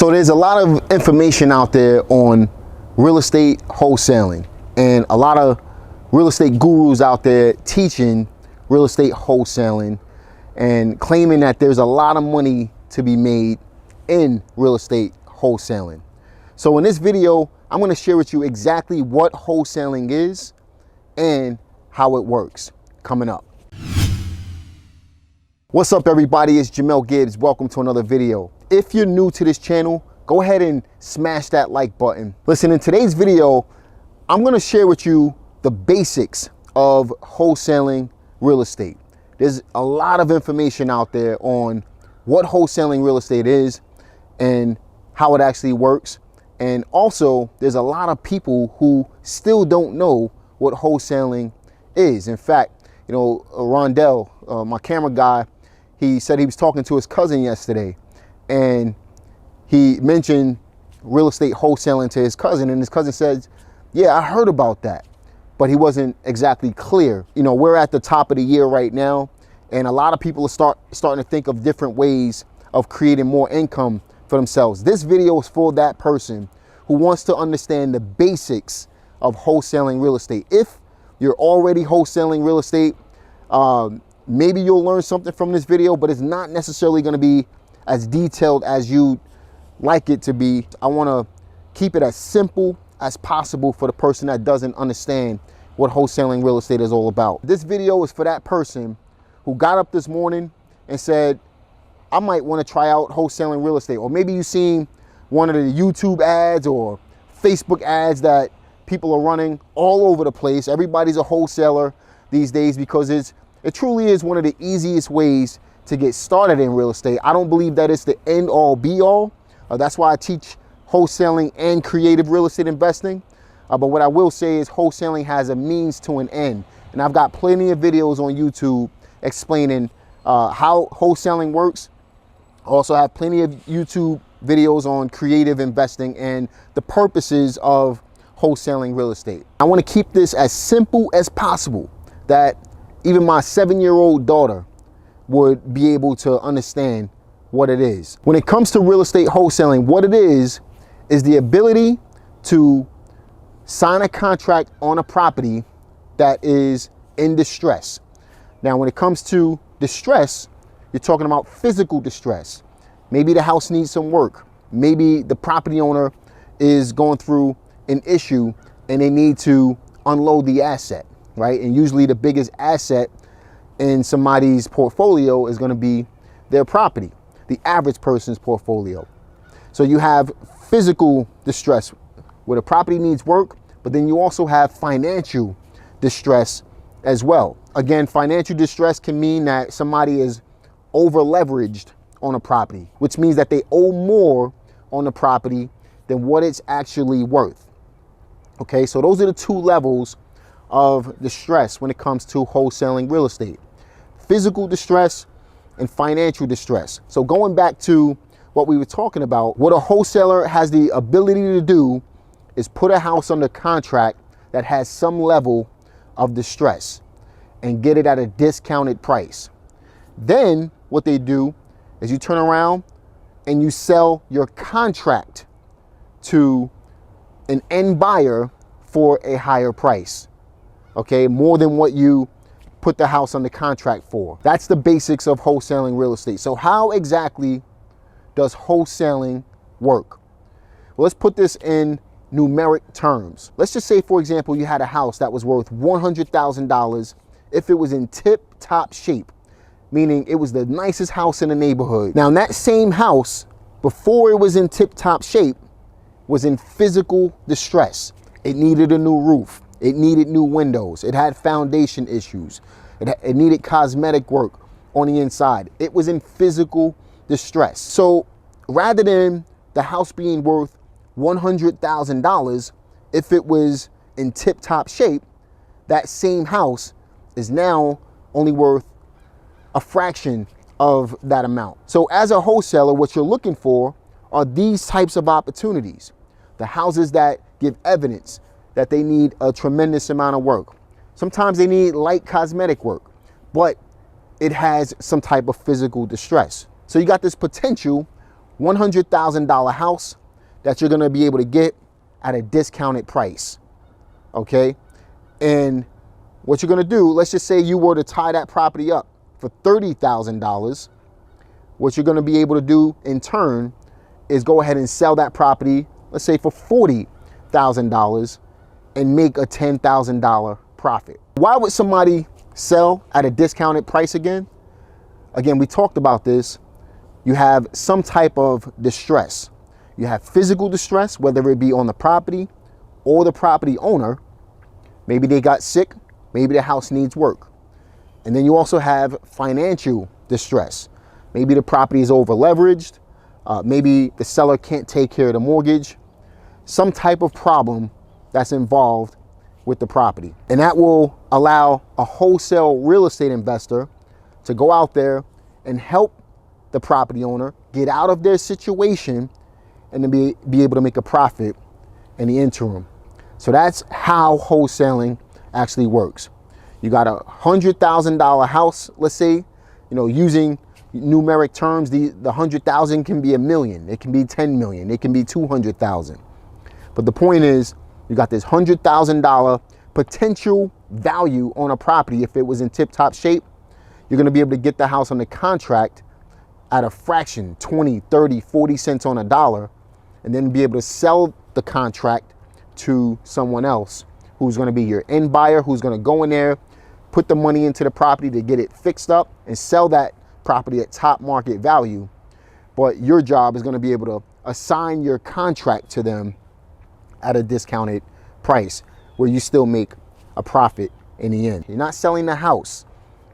So there's a lot of information out there on real estate wholesaling, and a lot of real estate gurus out there teaching real estate wholesaling and claiming that there's a lot of money to be made in real estate wholesaling. So in this video, I'm going to share with you exactly what wholesaling is and how it works coming up. What's up, everybody? It's Jamel Gibbs. Welcome to another video. If you're new to this channel, go ahead and smash that like button. Listen, in today's video, I'm going to share with you the basics of wholesaling real estate. There's a lot of information out there on what wholesaling real estate is and how it actually works. And also, there's a lot of people who still don't know what wholesaling is. In fact, you know, Rondell, my camera guy, he said he was talking to his cousin yesterday, and he mentioned real estate wholesaling to his cousin, and his cousin says, yeah, I heard about that, but he wasn't exactly clear. You know, we're at the top of the year right now, and a lot of people are starting to think of different ways of creating more income for themselves. This video is for that person who wants to understand the basics of wholesaling real estate. If you're already wholesaling real estate, maybe you'll learn something from this video, but it's not necessarily going to be as detailed as you'd like it to be. I want to keep it as simple as possible for the person that doesn't understand what wholesaling real estate is all about. This video is for that person who got up this morning and said, I might want to try out wholesaling real estate. Or maybe you've seen one of the YouTube ads or Facebook ads that people are running all over the place. Everybody's a wholesaler these days because it truly is one of the easiest ways to get started in real estate. I don't believe that it's the end all be all. That's why I teach wholesaling and creative real estate investing. But what I will say is wholesaling has a means to an end. And I've got plenty of videos on YouTube explaining how wholesaling works. I also have plenty of YouTube videos on creative investing and the purposes of wholesaling real estate. I want to keep this as simple as possible that even my 7-year-old daughter would be able to understand what it is. When it comes to real estate wholesaling, what it is the ability to sign a contract on a property that is in distress. Now, when it comes to distress, you're talking about physical distress. Maybe the house needs some work. Maybe the property owner is going through an issue and they need to unload the asset, right? And usually the biggest asset in somebody's portfolio is going to be their property, the average person's portfolio. So you have physical distress where the property needs work, but then you also have financial distress as well. Again, financial distress can mean that somebody is over leveraged on a property, which means that they owe more on the property than what it's actually worth. Okay, so those are the two levels of distress when it comes to wholesaling real estate: physical distress and financial distress. So going back to what we were talking about, what a wholesaler has the ability to do is put a house under contract that has some level of distress and get it at a discounted price. Then what they do is you turn around and you sell your contract to an end buyer for a higher price. Okay, more than what you put the house under contract for. That's the basics of wholesaling real estate. So how exactly does wholesaling work? Well, let's put this in numeric terms. Let's just say, for example, you had a house that was worth $100,000 if it was in tip-top shape, meaning it was the nicest house in the neighborhood. Now, that same house, before it was in tip-top shape, was in physical distress. It needed a new roof. It needed new windows. It had foundation issues. It needed cosmetic work on the inside. It was in physical distress. So rather than the house being worth $100,000, if it was in tip-top shape, that same house is now only worth a fraction of that amount. So as a wholesaler, what you're looking for are these types of opportunities. The houses that give evidence that they need a tremendous amount of work. Sometimes they need light cosmetic work, but it has some type of physical distress. So you got this potential $100,000 house that you're gonna be able to get at a discounted price, okay? And what you're gonna do, let's just say you were to tie that property up for $30,000. What you're gonna be able to do in turn is go ahead and sell that property, let's say for $40,000, and make a $10,000 profit. Why would somebody sell at a discounted price again? Again, we talked about this. You have some type of distress. You have physical distress, whether it be on the property or the property owner. Maybe they got sick, maybe the house needs work. And then you also have financial distress. Maybe the property is over leveraged. Maybe the seller can't take care of the mortgage. Some type of problem that's involved with the property. And that will allow a wholesale real estate investor to go out there and help the property owner get out of their situation and to be able to make a profit in the interim. So that's how wholesaling actually works. You got a $100,000 house, let's say, using numeric terms, the 100,000 can be $1 million, it can be 10 million, it can be 200,000. But the point is, you got this $100,000 potential value on a property. If it was in tip-top shape, you're gonna be able to get the house on the contract at a fraction, 20, 30, 40 cents on a dollar, and then be able to sell the contract to someone else who's gonna be your end buyer, who's gonna go in there, put the money into the property to get it fixed up and sell that property at top market value. But your job is gonna be able to assign your contract to them at a discounted price where you still make a profit in the end. You're not selling the house,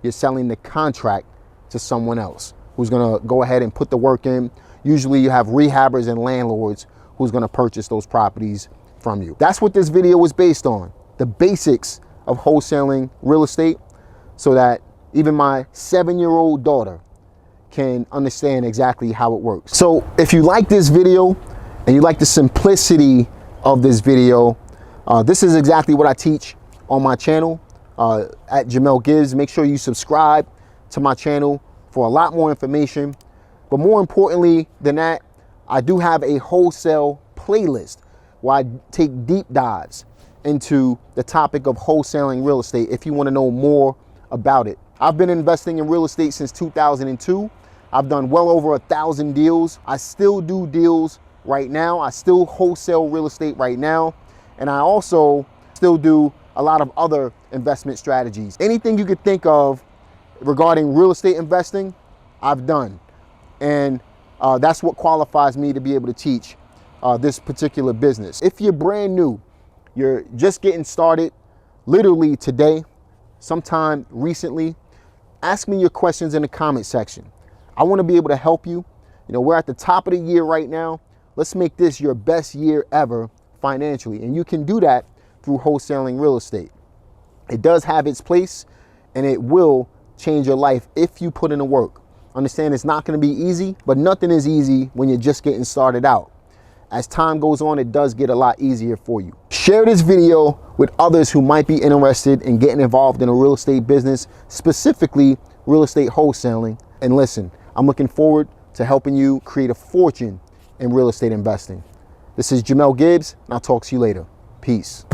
you're selling the contract to someone else who's gonna go ahead and put the work in. Usually you have rehabbers and landlords who's gonna purchase those properties from you. That's what this video was based on, the basics of wholesaling real estate, so that even my 7-year-old daughter can understand exactly how it works. So if you like this video and you like the simplicity of this video, this is exactly what I teach on my channel at Jamel Gibbs. Make sure you subscribe to my channel for a lot more information. But more importantly than that, I do have a wholesale playlist where I take deep dives into the topic of wholesaling real estate if you want to know more about it. I've been investing in real estate since 2002. I've done well over 1,000 deals. I still do deals right now. I still wholesale real estate right now. And I also still do a lot of other investment strategies. Anything you could think of regarding real estate investing, I've done. And that's what qualifies me to be able to teach this particular business. If you're brand new, you're just getting started literally today, sometime recently, ask me your questions in the comment section. I want to be able to help you. We're at the top of the year right now. Let's make this your best year ever financially. And you can do that through wholesaling real estate. It does have its place and it will change your life if you put in the work. Understand it's not going to be easy, but nothing is easy when you're just getting started out. As time goes on, it does get a lot easier for you. Share this video with others who might be interested in getting involved in a real estate business, specifically real estate wholesaling. And listen, I'm looking forward to helping you create a fortune in real estate investing. This is Jamel Gibbs, and I'll talk to you later. Peace.